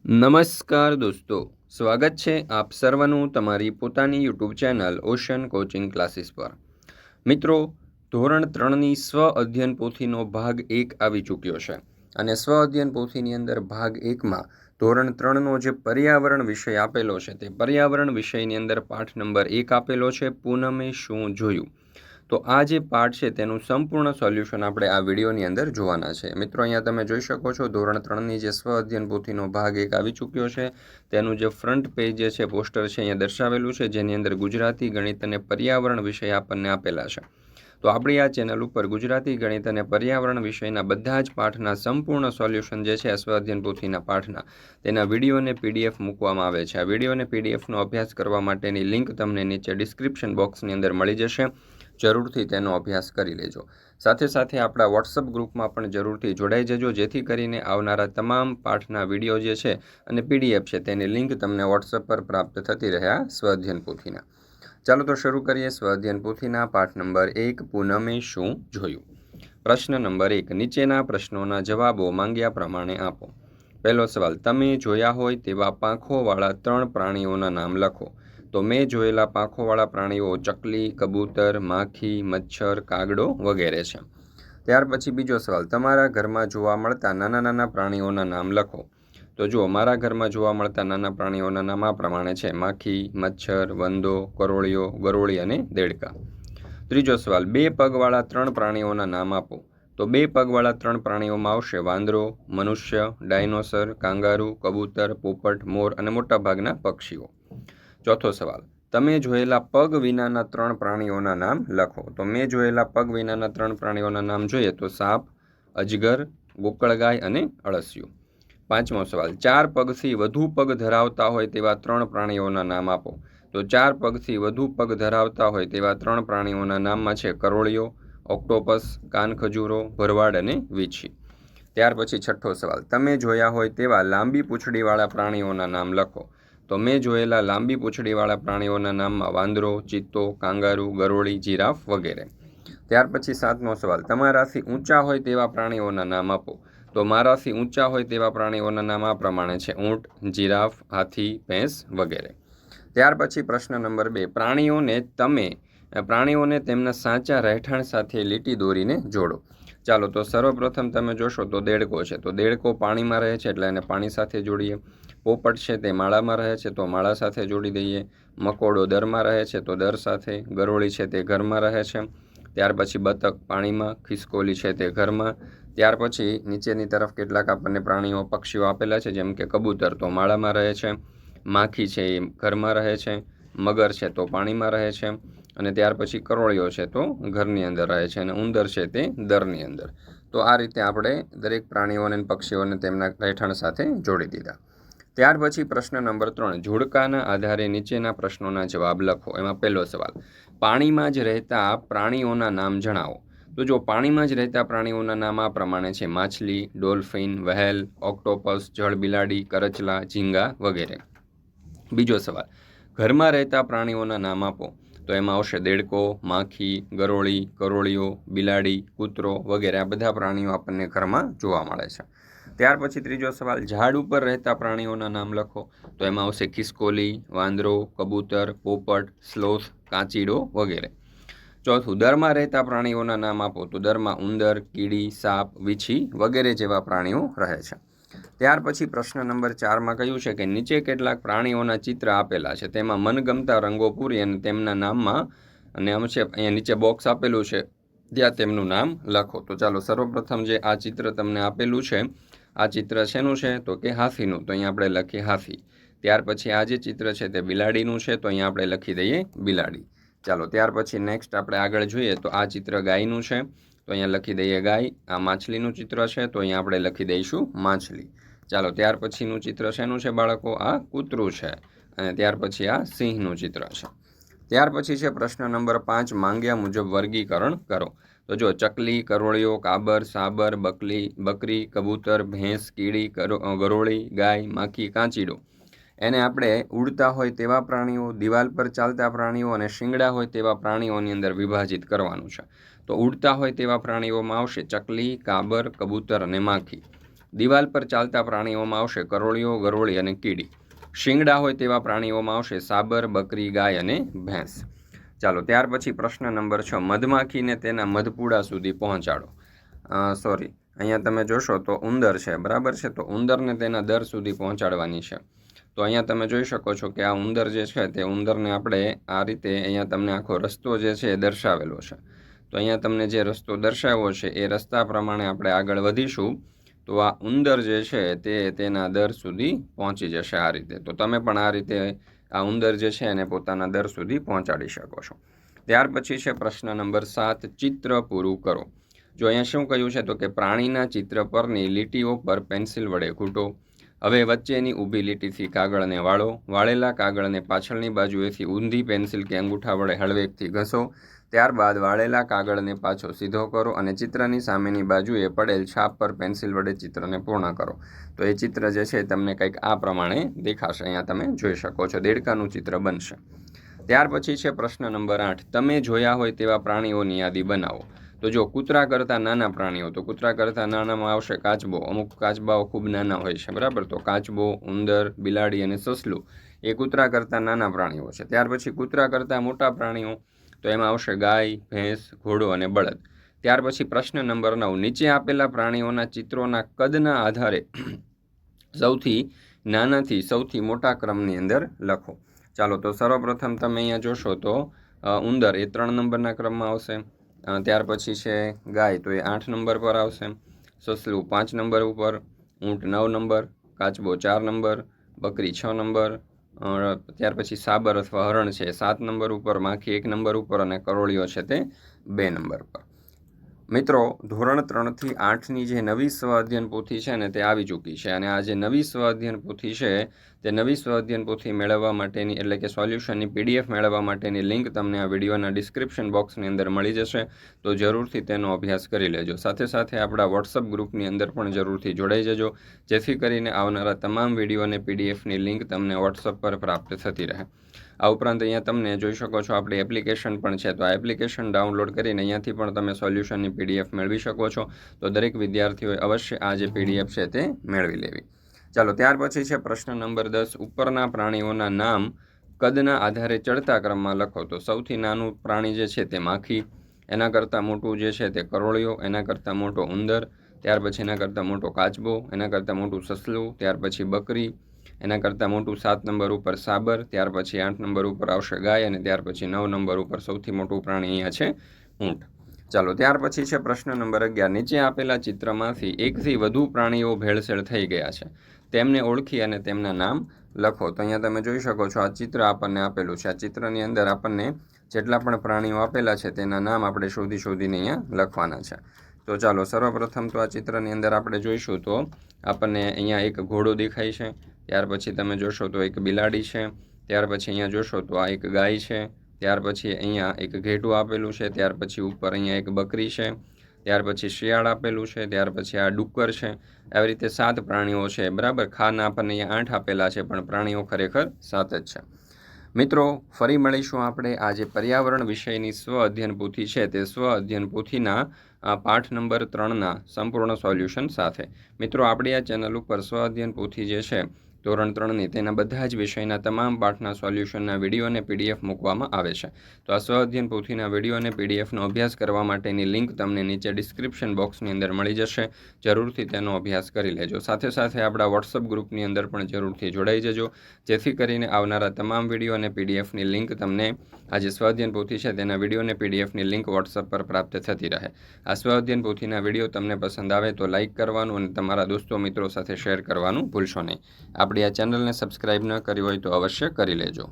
નમસ્કાર દોસ્તો, સ્વાગત છે આપ સર્વનું તમારી પોતાની YouTube channel ocean coaching classes પર। મિત્રો, ધોરણ 3ની સ્વ અધ્યયન પોથીનો ભાગ 1 આવી ચૂક્યો છે અને સ્વ અધ્યયન પોથીની અંદર ભાગ 1માં ધોરણ 3નો જે પર્યાવરણ વિષય આપેલો છે તે પર્યાવરણ વિષયની અંદર પાઠ નંબર 1 આપેલો છે, પૂનમે શું જોયું। તો આ જે પાઠ છે તેનું સંપૂર્ણ સોલ્યુશન આપણે આ વિડીયોની અંદર જોવાના છે। મિત્રો, અહીંયા તમે જોઈ શકો છો ધોરણ 3ની જે સ્વ અધ્યયન પોથીનો ભાગ 1 આવી ચૂક્યો છે તેનું જે ફ્રન્ટ પેજ જે છે પોસ્ટર છે અહીંયા દર્શાવેલું છે, જેની અંદર ગુજરાતી, ગણિત અને પર્યાવરણ વિષય આપણને આપેલા છે। તો આપણી આ ચેનલ ઉપર ગુજરાતી, ગણિત અને પર્યાવરણ વિષયના બધા જ પાઠના સંપૂર્ણ સોલ્યુશન જે છે સ્વ અધ્યયન પોથીના પાઠના તેના વિડીયો અને પીડીએફ મૂકવામાં આવે છે। આ વિડીયો અને પીડીએફનો અભ્યાસ કરવા માટેની લિંક તમને નીચે ડિસ્ક્રિપ્શન બોક્સની અંદર મળી જશે, જરૂરથી તેનો અભ્યાસ કરી લેજો। સાથે સાથે આપણા વોટ્સઅપ ગ્રુપમાં પણ જરૂરથી જોડાઈ જજો, જેથી કરીને આવનારા તમામ પાઠના વિડીયો જે છે અને પીડીએફ છે તેની લિંક તમને વોટ્સઅપ પર પ્રાપ્ત થતી રહે આ સ્વ અધ્યયન પોથીના। ચાલો તો શરૂ કરીએ સ્વ અધ્યયન પોથીના પાઠ નંબર 1, પૂનમે શું જોયું। પ્રશ્ન નંબર 1, નીચેના પ્રશ્નોના જવાબો માંગ્યા પ્રમાણે આપો। પહેલો સવાલ, તમે જોયા હોય તેવા પાંખોવાળા 3 પ્રાણીઓના નામ લખો। તો મેં જોયેલા પાંખોવાળા પ્રાણીઓ ચકલી, કબૂતર, માખી, મચ્છર, કાગડો વગેરે છે। ત્યાર પછી બીજો સવાલ, તમારા ઘરમાં જોવા મળતા નાના નાના પ્રાણીઓના નામ લખો। તો જુઓ, મારા ઘરમાં જોવા મળતા નાના પ્રાણીઓના નામ આ પ્રમાણે છે: માખી, મચ્છર, વંદો, કરોળિયો, ગરોળી અને દેડકા। ત્રીજો સવાલ, 2 પગવાળા 3 પ્રાણીઓના નામ આપો। તો 2 પગવાળા 3 પ્રાણીઓમાં આવશે વાંદરો, મનુષ્ય, ડાયનોસર, કાંગારૂ, કબૂતર, પોપટ, મોર અને મોટાભાગના પક્ષીઓ। ચોથો સવાલ, તમે જોયેલા પગ વિનાના 3 પ્રાણીઓના નામ લખો। તો મેં જોયેલા પગ વિનાના 3 પ્રાણીઓના નામ જોઈએ તો સાપ, અજગર, ગોકળગાય અને અળસિયું। પાંચમો સવાલ, 4 પગથી વધુ પગ ધરાવતા હોય તેવા 3 પ્રાણીઓના નામ આપો। તો 4 પગથી વધુ પગ ધરાવતા હોય તેવા 3 પ્રાણીઓના નામમાં છે કરોળિયો, ઓક્ટોપસ, કાનખજૂરો, ભરવાડ અને વીંછી। ત્યાર પછી છઠ્ઠો સવાલ, તમે જોયા હોય તેવા લાંબી પૂંછડીવાળા પ્રાણીઓના નામ લખો। તો મેં જોયેલા લાંબી પૂંછડીવાળા પ્રાણીઓના નામમાં વાંદરો, ચિત્તો, કાંગારૂ, ગરોળી, જીરાફ વગેરે। ત્યાર પછી 7મો સવાલ, તમારાથી ઊંચા હોય તેવા પ્રાણીઓના નામ આપો। તો મારાથી ઊંચા હોય તેવા પ્રાણીઓના નામ આ પ્રમાણે છે: ઊંટ, જીરાફ, હાથી, ભેંસ વગેરે। ત્યાર પછી પ્રશ્ન નંબર 2, પ્રાણીઓને તેમના સાચા રહેઠાણ સાથે લીટી દોરીને જોડો। ચાલો, તો સર્વપ્રથમ તમે જોશો તો દેડકો છે, તો દેડકો પાણીમાં રહે છે એટલે એને પાણી સાથે જોડીએ। પોપટ છે તે માળામાં રહે છે તો માળા સાથે જોડી દઈએ। મકોડો દરમાં રહે છે તો દર સાથે। ગરોળી છે તે ઘરમાં રહે છે। ત્યાર પછી બતક પાણીમાં, ખિસકોલી છે તે ઘરમાં। ત્યાર પછી નીચેની તરફ કેટલાક આપણને પ્રાણીઓ, પક્ષીઓ આપેલા છે, જેમ કે કબૂતર તો માળામાં રહે છે, માખી છે એ ઘરમાં રહે છે, મગર છે તો પાણીમાં રહે છે, અને ત્યાર પછી કરોળિયો છે તો ઘરની અંદર રહે છે, અને ઉંદર છે તે દરની અંદર। તો આ રીતે આપણે દરેક પ્રાણીઓને અને પક્ષીઓને તેમના રહેઠાણ સાથે જોડી દીધા। ત્યાર પછી પ્રશ્ન નંબર 3, જોડકાના આધારે નીચેના પ્રશ્નોના જવાબ લખો। એમાં પહેલો સવાલ, પાણીમાં જ રહેતા પ્રાણીઓના નામ જણાવો। તો જો પાણીમાં જ રહેતા પ્રાણીઓના નામ આ પ્રમાણે છે: માછલી, ડોલ્ફિન, વહેલ, ઓક્ટોપસ, જળબિલાડી, કરચલા, ઝીંગા વગેરે। બીજો સવાલ, ઘરમાં રહેતા પ્રાણીઓના નામ આપો। તો એમાં આવશે દેડકો, માખી, ગરોળી, કરોળિયો, બિલાડી, કૂતરો વગેરે। આ બધા પ્રાણીઓ આપણને ઘરમાં જોવા મળે છે। ત્યાર પછી ત્રીજો સવાલ, ઝાડ ઉપર રહેતા પ્રાણીઓના નામ લખો। તો એમાં આવશે ખિસકોલી, વાંદરો, કબૂતર, પોપટ, સ્લોથ, કાચીડો વગેરે। ચોથું, દરમાં રહેતા પ્રાણીઓના નામ આપો। તો દરમાં ઉંદર, કીડી, સાપ, વીંછી વગેરે જેવા પ્રાણીઓ રહે છે। ત્યાર પછી પ્રશ્ન નંબર 4માં કહ્યું છે કે નીચે કેટલાક પ્રાણીઓના ચિત્ર આપેલા છે, તેમાં મનગમતા રંગો પૂરી અને તેમના નામમાં, અને આમ છે અહીંયા નીચે બોક્સ આપેલું છે ત્યાં તેમનું નામ લખો। તો ચાલો, સર્વપ્રથમ જે આ ચિત્ર તમને આપેલું છે, આ ચિત્ર શેનું છે તો કે હાથીનું, તો અહીંયા આપણે લખીએ હાથી। ત્યાર પછી આ જે ચિત્ર છે તે બિલાડીનું છે, તો અહીંયા આપણે લખી દઈએ બિલાડી। ચાલો, ત્યાર પછી નેક્સ્ટ આપણે આગળ જોઈએ તો આ ચિત્ર ગાયનું છે, તો અહીંયા લખી દઈએ ગાય। આ માછલીનું ચિત્ર છે તો અહીંયા આપણે લખી દઈશું માછલી। ચાલો, ત્યાર પછીનું ચિત્ર શેનું છે બાળકો? આ કૂતરું છે, અને ત્યાર પછી આ સિંહનું ચિત્ર છે। ત્યાર પછી છે પ્રશ્ન નંબર 5, માંગ્યા મુજબ વર્ગીકરણ કરો। તો જો ચકલી, કરોળિયો, કાબર, સાબર, બકરી, કબૂતર, ભેંસ, કીડી, ગરોળી, ગાય, માખી, કાંચીડો, એને આપણે ઉડતા હોય તેવા પ્રાણીઓ, દિવાલ પર ચાલતા પ્રાણીઓ અને શિંગડા હોય તેવા પ્રાણીઓની અંદર વિભાજિત કરવાનું છે। તો ઉડતા હોય તેવા પ્રાણીઓમાં આવશે ચકલી, કાબર, કબૂતર અને માખી। દિવાલ પર ચાલતા પ્રાણીઓમાં આવશે કરોળીઓ, ગરોળી અને કીડી. શિંગડા હોય તેવા પ્રાણીઓમાં આવશે સાબર, બકરી, ગાય અને ભેંસ. ચાલો ત્યાર પછી પ્રશ્ન નંબર 6, મધમાખીને તેના મધપૂડા સુધી પહોંચાડો. અહીંયા તમે જોશો તો ઉંદર છે, બરાબર છે, તો ઉંદરને તેના દર સુધી પહોંચાડવાની છે. તો અહીંયા તમે જોઈ શકો છો કે આ ઉંદર જે છે તે ઉંદરને આપણે આ રીતે અહીંયા તમને આખો રસ્તો જે છે એ દર્શાવેલો છે. તો અહીંયા તમને જે રસ્તો દર્શાવ્યો છે એ રસ્તા પ્રમાણે આપણે આગળ વધીશું તો આ ઉંદર જે છે તે તેના દર સુધી પહોંચી જશે આ રીતે. તો તમે પણ આ રીતે આ ઉંદર જે છે એને પોતાના દર સુધી પહોંચાડી શકો છો. ત્યાર પછી છે પ્રશ્ન નંબર 7, ચિત્ર પૂરું કરો. જો અહીંયા શું કહ્યું છે તો કે પ્રાણીના ચિત્ર પરની લીટીઓ પર પેન્સિલ વડે ઘૂંટો. હવે વચ્ચેની ઊભી લીટીથી કાગળને વાળો. વાળેલા કાગળને પાછળની બાજુએથી ઊંધી પેન્સિલ કે અંગૂઠા વડે હળવેકથી ઘસો. ત્યારબાદ વાળેલા કાગળને પાછો સીધો કરો અને ચિત્રની સામેની બાજુએ પડેલ છાપ પર પેન્સિલ વડે ચિત્રને પૂર્ણ કરો. તો એ ચિત્ર જે છે તમને કંઈક આ પ્રમાણે દેખાશે. અહીંયા તમે જોઈ શકો છો, દેડકાનું ચિત્ર બનશે. ત્યાર પછી છે પ્રશ્ન નંબર 8, તમે જોયા હોય તેવા પ્રાણીઓની યાદી બનાવો. તો જો કૂતરા કરતાં નાના પ્રાણીઓ, તો કૂતરા કરતાં નાનામાં આવશે કાચબો. અમુક કાચબાઓ ખૂબ નાના હોય છે, બરાબર. તો કાચબો, ઉંદર, બિલાડી અને સસલું એ કૂતરા કરતાં નાના પ્રાણીઓ છે. ત્યાર પછી કૂતરા કરતાં મોટા પ્રાણીઓ, તો એમાં આવશે ગાય, ભેંસ, ઘોડો અને બળદ. ત્યાર પછી પ્રશ્ન નંબર 9, નીચે આપેલા પ્રાણીઓના ચિત્રોના કદના આધારે સૌથી નાનાથી સૌથી મોટા ક્રમની અંદર લખો. ચાલો તો સર્વપ્રથમ તમે અહીંયા જોશો તો ઉંદર એ 3 નંબરના ક્રમમાં આવશે. ત્યાર પછી છે ગાય, તો એ 8 નંબર પર આવશે. સસલું 5 નંબર ઉપર, ઊંટ 9 નંબર, કાચબો 4 નંબર, બકરી 6 નંબર, ત્યાર પછી સાબર અથવા હરણ છે 7 નંબર ઉપર, માખી 1 નંબર ઉપર અને કરોળીઓ છે તે 2 નંબર પર. મિત્રો, ધોરણ 3થી 8ની જે નવી સ્વ અધ્યયન પોથી છે ને તે આવી ચૂકી છે અને આ જે નવી સ્વ અધ્યયન પોથી છે તે નવી સ્વ અધ્યયન પોથી મેળવવા માટેની એટલે કે સોલ્યુશનની PDF મેળવવા માટેની લિંક તમને આ વિડીયોના ડિસ્ક્રિપ્શન બોક્સની અંદર મળી જશે. તો જરૂરથી તેનો અભ્યાસ કરી લેજો. સાથે સાથે આપણા વોટ્સઅપ ગ્રુપની અંદર પણ જરૂરથી જોડાઈ જજો, જેથી કરીને આવનારા તમામ વિડીયો અને PDFની લિંક તમને વોટ્સઅપ પર પ્રાપ્ત થતી રહે. આ ઉપરાંત અહીંયા તમને જોઈ શકો છો આપણી એપ્લિકેશન પણ છે. તો આ એપ્લિકેશન ડાઉનલોડ કરીને અહીંયાથી પણ તમે સોલ્યુશનની PDF મેળવી શકો છો. તો દરેક વિદ્યાર્થીઓએ અવશ્ય આ જે PDF છે તે મેળવી લેવી. ચાલો ત્યાર પછી છે પ્રશ્ન નંબર 10, ઉપરના પ્રાણીઓના નામ કદના આધારે ચડતા ક્રમમાં લખો. તો સૌથી નાનું પ્રાણી જે છે તે માખી, એના કરતાં મોટું જે છે તે કરોળિયો, એના કરતાં મોટો ઉંદર, ત્યાર પછી એના કરતાં મોટો કાચબો, એના કરતાં મોટું સસલું, ત્યાર પછી બકરી, એના કરતાં મોટું 7 નંબર ઉપર સાબર, ત્યાર પછી 8 નંબર ઉપર આવશે ગાય અને ત્યાર પછી 9 નંબર ઉપર સૌથી મોટું પ્રાણી અહીંયા છે ઊંટ. ચાલો ત્યાર પછી છે પ્રશ્ન નંબર 11, નીચે આપેલા ચિત્રમાંથી એકથી વધુ પ્રાણીઓ ભેળસેળ થઈ ગયા છે, તેમને ઓળખી અને તેમના નામ લખો. તો અહીંયા તમે જોઈ શકો છો આ ચિત્ર આપણને આપેલું છે. આ ચિત્રની અંદર આપણને જેટલા પણ પ્રાણીઓ આપેલા છે તેના નામ આપણે શોધીને અહીંયા લખવાના છે. તો ચાલો સર્વપ્રથમ તો આ ચિત્રની અંદર આપણે જોઈશું તો આપણને અહીંયા એક ઘોડો દેખાય છે, ત્યાર પછી તમે જોશો તો એક બિલાડી છે, ત્યાર પછી અહીંયા જોશો તો આ એક ગાય છે, ત્યાર પછી અહીંયા એક ઘેટું આપેલું છે, ત્યાર પછી ઉપર અહીંયા એક બકરી છે, ત્યાર પછી શિયાળ આપેલું છે, ત્યાર પછી આ ડુક્કર છે. આવી રીતે 7 પ્રાણીઓ છે, બરાબર. ખાના આપણને અહીંયા 8 આપેલા છે પણ પ્રાણીઓ ખરેખર 7 જ છે. મિત્રો, ફરી મળીશું આપણે આ જે પર્યાવરણ વિષયની સ્વ અધ્યયન પોથી છે તે સ્વ અધ્યયન પોથીના પાઠ નંબર 3ના સંપૂર્ણ સોલ્યુશન સાથે. મિત્રો, આપણી આ ચેનલ ઉપર સ્વ અધ્યયન પોથી જે છે ધોરણ 3ની તેના બધા જ વિષયના તમામ પાઠના સોલ્યુશનના વિડીયો અને PDF મૂકવામાં આવે છે. તો આ સ્વ અધ્યયન પોથીના વિડીયો અને PDFનો અભ્યાસ કરવા માટેની લિંક તમને નીચે ડિસ્ક્રિપ્શન બોક્સની અંદર મળી જશે. જરૂરથી તેનો અભ્યાસ કરી લેજો. સાથે સાથે આપણા વોટ્સઅપ ગ્રુપની અંદર પણ જરૂરથી જોડાઈ જજો, જેથી કરીને આવનારા તમામ વિડીયો અને PDFની લિંક તમને આ જે સ્વ અધ્યયન પોથી છે તેના વિડીયો અને PDFની લિંક વોટ્સઅપ પર પ્રાપ્ત થતી રહે. આ સ્વ અધ્યયન પોથીના વિડીયો તમને પસંદ આવે તો લાઇક કરવાનું અને તમારા દોસ્તો મિત્રો સાથે શેર કરવાનું ભૂલશો નહીં. આપણી આ ચેનલને સબસ્ક્રાઇબ ન કરી હોય તો અવશ્ય કરી લેજો.